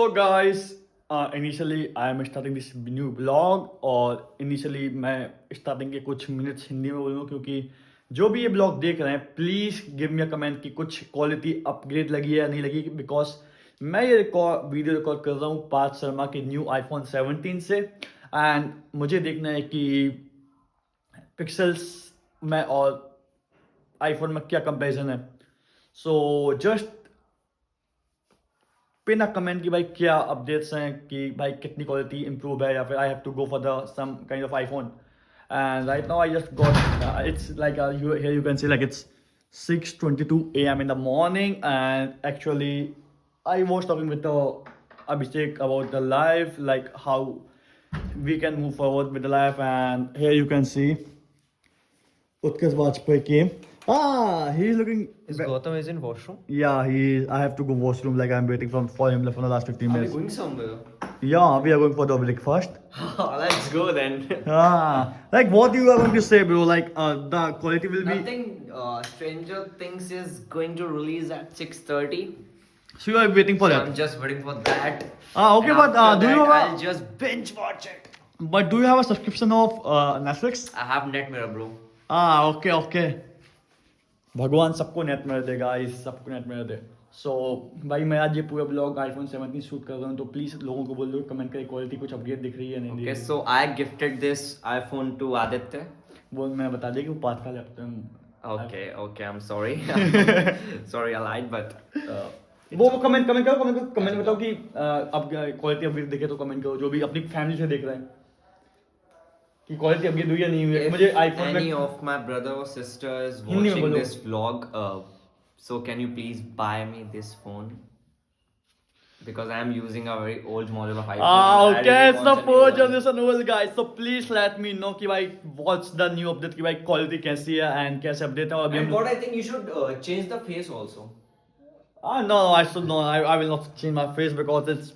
So guys, initially I am starting this new blog और initially मैं starting के कुछ मिनट्स हिंदी में बोलूँ क्योंकि जो भी ये ब्लॉग देख रहे हैं please give me a comment कि कुछ क्वालिटी अपग्रेड लगी है या नहीं लगी बिकॉज मैं ये वीडियो रिकॉर्ड कर रहा हूँ पार्थ शर्मा के न्यू iPhone 17 से एंड मुझे देखना है कि पिक्सल्स में और आईफोन में क्या कंपैरिजन है so just pin a comment कि भाई क्या अपडेट्स हैं कि भाई कितनी क्वालिटी इंप्रूव है या फिर I have to go for the some kind of iPhone and right now I just got its like here you can see like it's 6:22 a.m. in the morning and actually I was talking with Abhishek about the life like how we can move forward with the life and here you can see Utkarsh Vajpayee came. He's looking. Is Gautam is in washroom? Yeah, he is. I have to go washroom. Like I'm waiting for him for the last 15 Are we minutes. going somewhere? Yeah, we are going for the breakfast. Let's go then. Like what you are going to say, bro? Like the quality will be. Nothing. Stranger Things is going to release at 6:30. So you are waiting for So that. I'm just waiting for that. Okay, And but after do you that, have? I'll just binge watch it. But do you have a subscription of Netflix? I have Netmirror, bro. Okay, okay. भगवान सबको net में दे guys सबको net में दे सो भाई मैं आज ये पूरा ब्लॉग आईफोन 17 शूट कर रहा हूँ तो प्लीज लोगों को बोल दो कमेंट करें क्वालिटी कुछ अपग्रेड दिख रही है नहीं Okay, so I gifted this iPhone to Aditya. वो मैं बता दिया कि वो 5 का laptop Okay, I'm sorry. Sorry, I lied, but वो कमेंट करो कमेंट बताओ कि अब क्वालिटी अपग्रेड दिखे तो कमेंट करो जो भी अपनी फैमिली से देख रहे हैं कि क्वालिटी अपग्रेड हुई या नहीं हुई if मुझे आईफोन any में of my brother or sister is Hindi में watching बोलो। this vlog, so can you please buy me this phone? Because I am using a very old model of iPhone. and I okay really it's the want a new fourth one. generation old guys so please let me know कि भाई what's the new update कि भाई quality कैसी है and कैसे update है और अभी And हम what I think you should change the face also. no I should no I will not change my face because it's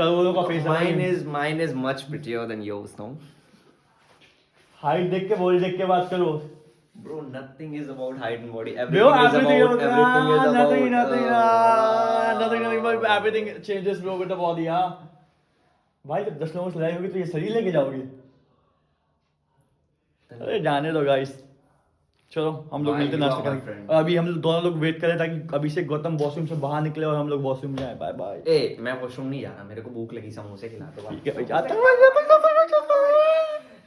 करोड़ों का face है Mine is much prettier than yours, no? Height देख के body देख के बात करो Bro, nothing is about height and body. Bro, Everything is about nothing but everything changes bro with the body हाँ भाई जब 10 लोगों से लड़ाई होगी तो ये शरीर लेके जाओगे अरे जाने दो गाइस चलो हम लोग Bye, मिलते you are नाश्ता my करेंगे friend. और अभी हम लोग दोनों लोग वेट करें ताकि अभी से गौतम वॉशरूम से बाहर निकले और हम लोग वॉशरूम जाए बाय बाय ए, मैं वॉशरूम नहीं जा रहा, मेरे को भूख लगी, समोसे खिला दो। ठीक है भाई जाता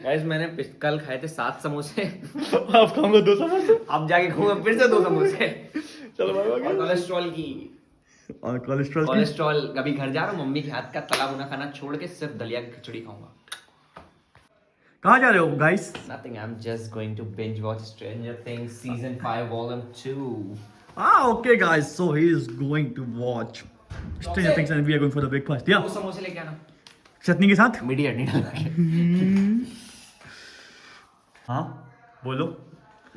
गाइस मैंने कल खाए थे 7 समोसे। आप खाऊंगा 2 समोसे अब जाके खाऊंगा फिर से 2 समोसे। चलो बाय और बाय कोलेस्ट्रॉल की और कोलेस्ट्रॉल की कोलेस्ट्रॉल कभी घर जा रहा हूँ मम्मी के हाथ का तला भुना खाना छोड़ के सिर्फ दलिया की खिचड़ी खाऊंगा। कहाँ जा रहे हो guys Nothing, I'm just going to binge watch Stranger Things season 5 volume 2. okay guys so he is going to watch Stranger Things and we are going for the breakfast yeah 2 समोसे लेके आना। चटनी के साथ मीडिया नहीं डाला के। हाँ बोलो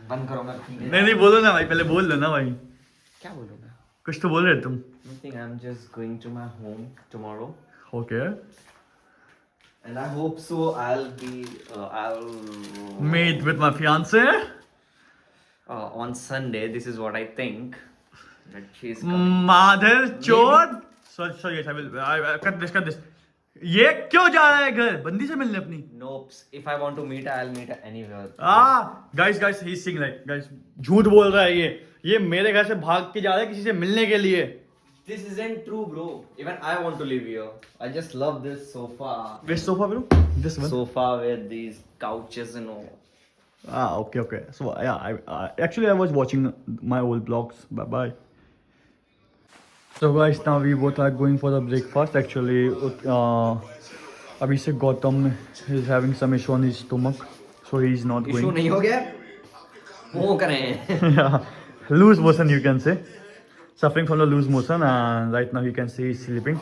बंद करो मैं। नहीं बोलो ना भाई पहले बोल लो ना भाई क्या बोलूँगा? कुछ तो बोल रहे तुम Nothing, I'm just going to my home tomorrow. okay And I hope so I'll meet with my fiance on Sunday. This is what I think that she's coming. mother chod sorry yes I will cut this ये क्यों जा रहा है घर बंदी से मिलने अपनी Nope. If I want to meet her, I'll meet her anywhere. Guys he sing like guys झूठ बोल रहा है ये मेरे घर से भाग के जा रहा है किसी से मिलने के लिए This isn't true, bro. Even I want to live here. I just love this sofa. which sofa bro this one Sofa with these couches and all. okay so yeah actually I was watching my old vlogs bye so guys now we both are going for the breakfast actually Abhishek Gautam is having some issue on his stomach so he is not Issue going नहीं हो गया? वो करें. yeah, loose motion you can say suffering from the loose motion and right now you can see he's sleeping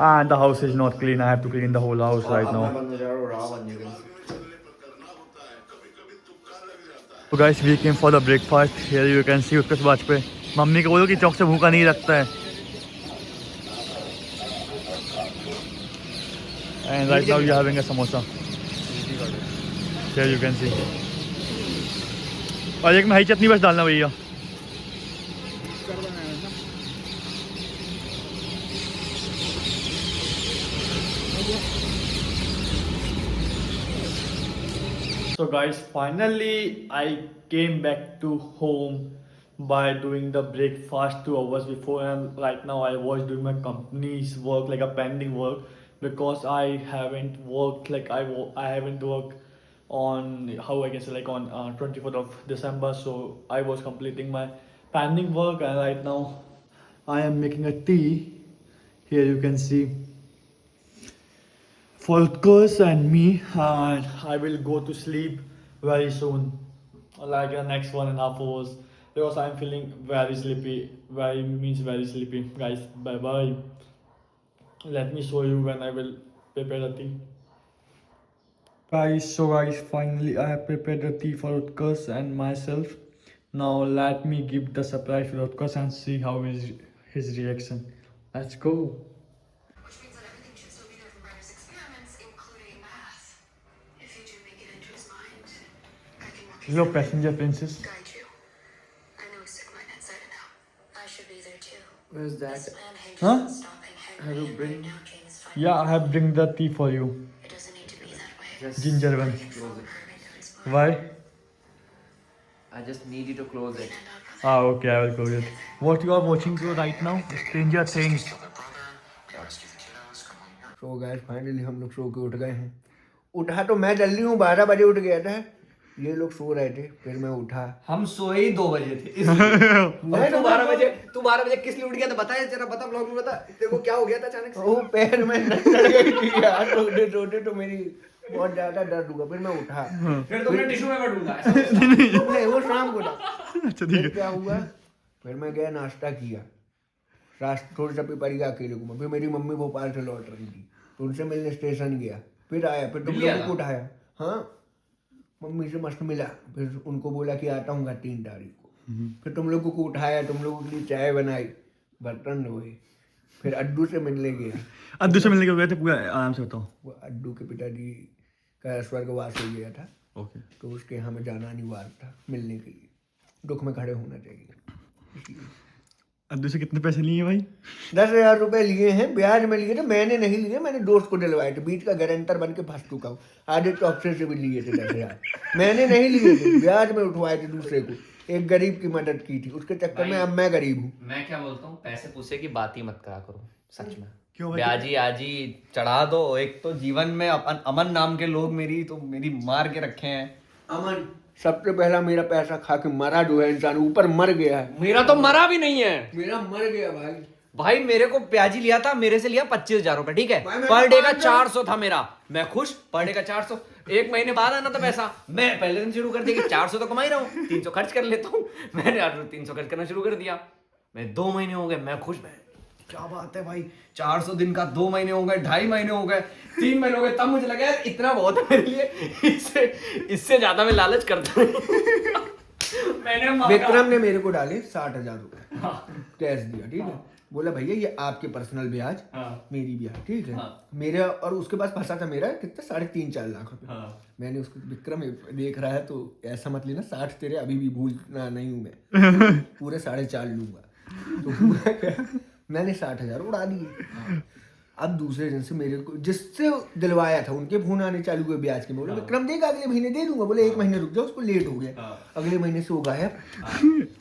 and the house is not clean I have to clean the whole house right now so guys we came for the breakfast here you can see Utkarsh Vajpayee mummy को बोलो कि चौक से भूखा नहीं रखता है and right now we are having a samosa here you can see और एक में हरी चटनी बस डालना भैया So guys, finally I came back to home by doing the breakfast 2 hours before, and right now I was doing my company's work, like a pending work, because I haven't worked, like I haven't worked on, how I can say, like on 24th of December. So I was completing my pending work, and right now I am making a tea. Here you can see for Kurs and me, and I will go to sleep very soon, like the next 1.5 hours, because I'm feeling very sleepy. Very means very sleepy, guys. Bye bye. Let me show you when I will prepare the tea. Guys, so guys, finally I have prepared the tea for Utkarsh and myself. Now let me give the surprise to Utkarsh and see how is his reaction. Let's go. Which means that everything should still be there from Brenner's experiments, including math. If you do make it into his mind, I can walk you Hello, through it, passenger princess. guide you. I know his sick mind inside and out. I should be there too. Where's This that? man Hank Huh? isn't stopping Henry, Have you and bring- right now King is fighting. Yeah, I have bring the tea for you. It doesn't need to be that way. Just Ginger one. close it. Why? I just need you to close it. Ah, okay, I will close it. What you are watching to right now? Stranger Things. So gas finally हम लोग सो के उठ गए हैं। उठा तो मैं जल्दी हूँ, 12 बजे उठ गया था। ये लोग सो रहे थे, फिर मैं उठा। हम सोए ही 2 बजे थे इसलिए। तू 12 बजे किस लिए उठ गया था? बता जरा, बता ब्लॉग में बता। देखो क्या हो गया था अचानक से। वो पैर में नस चढ़ गई थी यार, सोते सोते तो मेरी बहुत ज्यादा दर्द हुआ, फिर मैं उठा। फिर तो मैं टिश्यू पेपर ढूंढा। नहीं, वो शाम को था। अच्छा ठीक फिर है। क्या हुआ, फिर मैं गया नाश्ता किया। रास्ते थोड़ा सा पिपरिया अकेले घूमा, फिर मेरी मम्मी भोपाल से लौट रही थी तो उनसे मिलने स्टेशन गया, फिर आया, फिर तुम लोगों को उठाया। हाँ, मम्मी से मस्त मिला, फिर उनको बोला कि आता हूँ 3 तारीख को। फिर तुम लोगों को उठाया, तुम लोगों के लिए चाय बनाई, बर्तन धोए, फिर अड्डू से मिलने गया। अद्दू से मिलने के गए थे, पूरा आराम से बताओ। वो अड्डू के पिताजी का स्वर्गवास हो गया था, ओके। तो उसके यहाँ में जाना अनिवार्य था मिलने के लिए, दुख में खड़े होना चाहिए इसलिए। अद्दू से कितने पैसे लिए भाई? 10,000 रुपए लिए हैं, ब्याज में लिए थे, मैंने नहीं लिए, मैंने दोस्त को दिलवाए थे, बीच का गारंटर बन के फंस चुका हूँ। आदित्य ऑप्शन से भी लिए थे 10,000, मैंने नहीं लिए थे, ब्याज में उठवाए थे दूसरे को। एक गरीब की मदद की थी, उसके चक्कर में अब मैं गरीब हूँ। मैं क्या बोलता हूँ, पैसे पूछे की बात ही मत करा करो सच में। क्यों भाई? ब्याजी आजी चढ़ा दो। एक तो जीवन में अमन नाम के लोग मेरी मार के रखे हैं। अमन सबसे पहला मेरा पैसा खा के मरा जो है इंसान, ऊपर मर गया है। मेरा तो मरा भी नहीं है मेरा मर गया भाई। भाई। मेरे को प्याजी लिया था, मेरे से लिया 25,000 रुपए, ठीक है। भाई, मैं पर डे का 5,000 400 था मेरा, मैं खुश। पर डे का 400, 1 महीने बाद आना था पैसा। मैं पहले दिन शुरू कर दिया कि 400 तो कमा ही रहा हूँ, 300 खर्च कर लेता हूँ। मैंने 300 खर्च करना शुरू कर दिया। मैं 2 महीने हो गए, मैं खुश। मैं क्या बात है भाई, 400 दिन का 2 महीने हो गए, 2.5 महीने हो गए, 3 महीने हो गए। तब मुझे लगा यार इतना बहुत है मेरे लिए, इससे ज्यादा मैं लालच करता नहीं। मैंने विक्रम ने मेरे को डाले 60,000 रुपए कैश दिया, ठीक है। बोला भैया ये आपके पर्सनल ब्याज, मेरी ब्याज, ठीक है। मेरा और उसके पास फंसा था मेरा कितना 3.5-4 लाख रुपए। मैंने उसको, विक्रम देख रहा है तो ऐसा मत लेना, 60 तेरे अभी भी भूलना नहीं हूं मैं, पूरे 4.5 लूंगा। तो हुआ क्या, मैंने 60,000 उड़ा दिए। अब दूसरे दिन से मेरे को जिससे दिलवाया था उनके फोन आने चालू हुए ब्याज के। बोले विक्रम देगा, अगले महीने दे दूंगा। बोले 1 महीने रुक जाओ, उसको लेट हो गया, अगले महीने से वो गायब।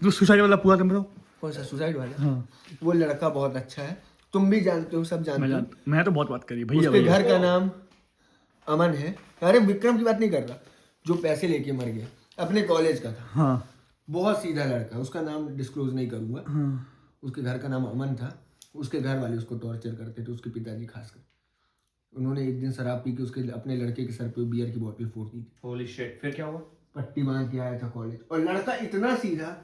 जो सुसाइड वाला पूरा तुम बताओ। कौन सा सुसाइड वाला? वो लड़का बहुत अच्छा है, तुम भी जानते हो, सब जानते हो। मैं तो बहुत बात करी भैया। उसके घर का नाम अमन है। अरे विक्रम की बात नहीं कर रहा, जो पैसे लेके मर गया, अपने कॉलेज का था। हाँ। बहुत सीधा लड़का, उसका नाम डिस्क्लोज नहीं करूंगा। उसके घर का नाम अमन था। उसके घर वाले उसको टॉर्चर करते थे, उसके पिताजी खासकर। उन्होंने एक दिन शराब पी के उसके अपने लड़के के सर पे बियर की बोतल फोड़ दी थी। होली शिट, फिर क्या हुआ? पट्टी बांध के आया था कॉलेज, और लड़का इतना सीधा,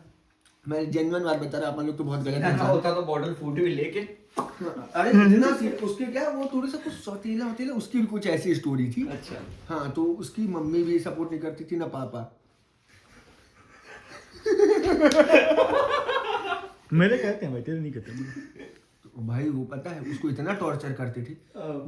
मैं जेन्युइन बात बता रहा, अपन लोग तो बहुत गलत ऐसा इंसान। होता तो बॉटल फूटी हुई लेके। अरे इतना सीधा, उसके क्या वो थोड़ा सा कुछ सौतीला होतीला, उसकी भी कुछ ऐसी स्टोरी थी। अच्छा। हाँ, तो उसकी मम्मी भी सपोर्ट नहीं करती थी, ना पापा। मेरे कहते हैं भाई, तेरे नहीं कहते। तो भाई वो पता है उसको इतना टॉर्चर करती थी,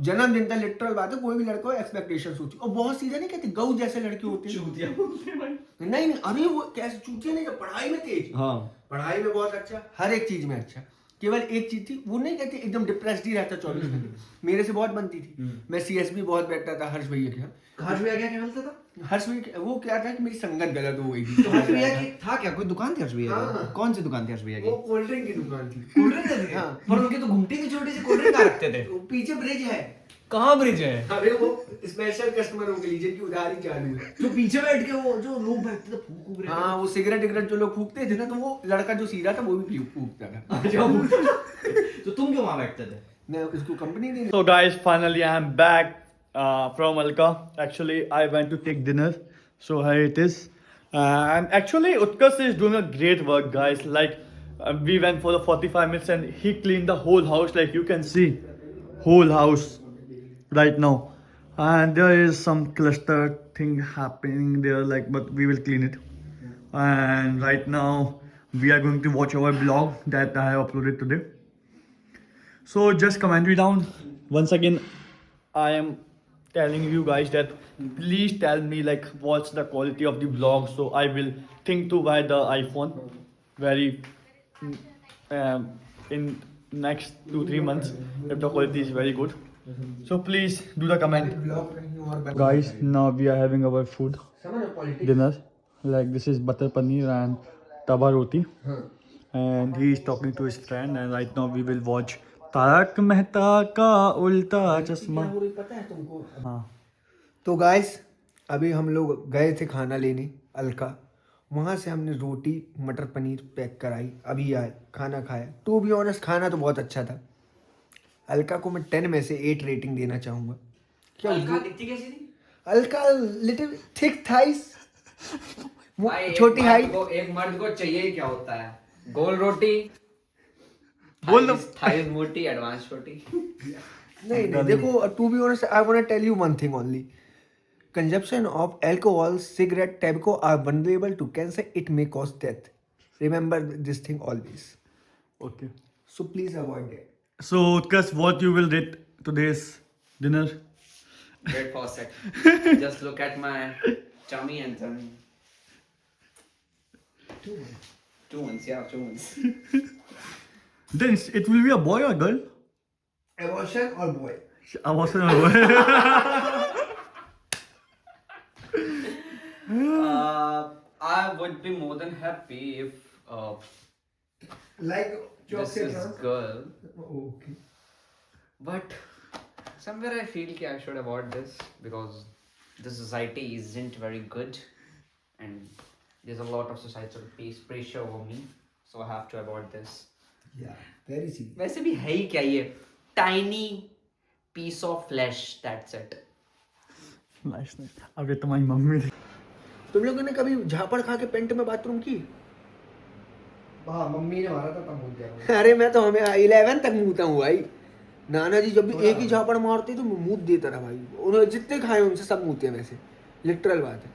जन्मदिन का लिटरल बात है, कोई भी लड़का हो एक्सपेक्टेशंस होती, और बहुत सीधा नहीं कहते, गऊ जैसे लड़के होते हैं। चूतिया बोलते हैं भाई। नहीं, अरे वो कैसे चूतिया नहीं, पढ़ाई में तेज, हाँ। पढ़ाई में बहुत अच्छा, हर एक चीज में अच्छा, केवल एक चीज थी, वो नहीं कहती एकदम डिप्रेस्ड ही रहता 24 घंटे। मेरे से बहुत बनती थी, मैं सीएसबी बहुत बैठता था हर्ष भैया के यहाँ। हर्ष भैया क्या बोलता था? हर्ष भैया वो क्या था कि मेरी संगत गलत हो गई थी। तो हर्ष भैया की था क्या, कोई दुकान थी हर्ष भैया की? हाँ। कौन सी दुकान थी हर्ष भैया की? वो कोल्ड ड्रिंक की दुकान थी। कोल्ड ड्रिंक थी? हाँ। पर उनकी तो घुमटी थी छोटी सी, कोल्ड ड्रिंक कहाँ रखते थे? वो पीछे ब्रिज है। कहाँ ब्रिज है? अरे वो स्पेशल कस्टमरों के लिए जिनकी उधारी चालू है। तो पीछे बैठ के वो जो लोग बैठते थे फूक फूक रहे हाँ, वो सिगरेट विगरेट जो लोग फूकते थे ना, तो वो लड़का जो सीधा था वो भी फूकता था। थे। तो तुम क्यों वहां बैठते थे? मैं उसको कंपनी नहीं। So guys, finally I am back from Alka. Actually, I went to take dinner. So here it is. And actually, Utkarsh is doing a great work, guys. Like we went for the 45 minutes and he cleaned the whole house. Like you can see, whole house right now. And there is some cluster thing happening there. Like, but we will clean it. And right now, we are going to watch our vlog that I have uploaded today. So just comment me down. Once again, I am telling you guys that please tell me like what's the quality of the vlog, so I will think to buy the iPhone very in next 2-3 months if the quality is very good. So please do the comment. Guys, now we are having our food dinner. Like this is butter paneer and tawa roti. And he is talking to his friend, and right now we will watch Tarak Mehta का उल्टा चश्मा। पता है तुमको? हाँ। तो guys, अभी हम लोग गए थे खाना लेने अलका। वहाँ से हमने रोटी मटर पनीर पैक कराई, अभी आए खाना खाया। टू बी ऑनेस्ट खाना तो बहुत अच्छा था। अलका को मैं 10 में से 8 रेटिंग देना चाहूँगा। क्या अलका दिखती कैसी थी? अलका लिटिल थिक थाइस, भाई, छोटी एक हाइट। एक मर्द को चाहिए ही क्या होता है? गोल रोटी, बोल दो। थाइस मोटी, एडवांस छोटी। नहीं, देखो, to be honest I want to tell you one thing only. Consumption of alcohol, cigarette, tobacco are vulnerable to cancer. It may cause death. Remember this thing always. Okay. So please avoid it. So Utkarsh, what you will rate today's dinner? Great faucet. Just look at my tummy and tummy. 2 months, yeah, 2 months. Then it will be a boy or girl? Abortion or boy? I wasn't a boy. I would be more than happy if Like this is girl. Okay. But somewhere I feel that I should avoid this because the society isn't very good and there's a lot of societal pressure over me, so I have to avoid this. Yeah, very serious. वैसे भी है ही क्या ये? Tiny piece of flesh, that's it. Nice. अब ये तुम्हारी mummy थी। तुम लोगों ने कभी झापड़ खा के पेंट में बाथरूम की? हाँ, मम्मी ने मारा था तब मुझ गया। अरे मैं तो हमें 11 तक मुँहता हूँ भाई। नाना जी जब भी एक ही झापड़ मारते तो मुँह देता रहा भाई। उन्होंने जितने खाए उनसे सब मुँहते हैं वैसे। लिटरल बात है।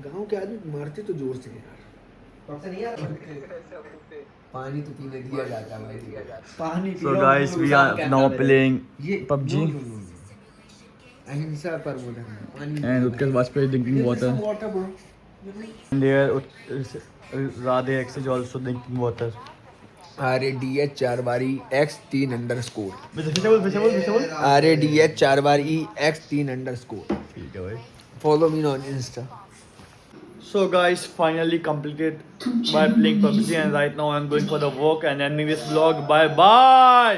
गांव के आदमी मारते तो जोर से यार। कब से नहीं आ रहा? पानी तो पीने दिया जाता है भाई, दिया जाता पानी So guys, we are now playing है। PUBG अहिंसा परमो धर्म। पानी and Utkarsh Bajpayee is drinking water. Water bro. And here Radhe X is also drinking water. RADH 4 बारी X3 अंडरस्कोर। Visible. RADH 4 बारी X3 अंडरस्कोर। ठीक है भाई। Follow me on Insta. So guys, finally completed by playing PUBG, and right now I'm going for the work and ending this vlog. Bye bye.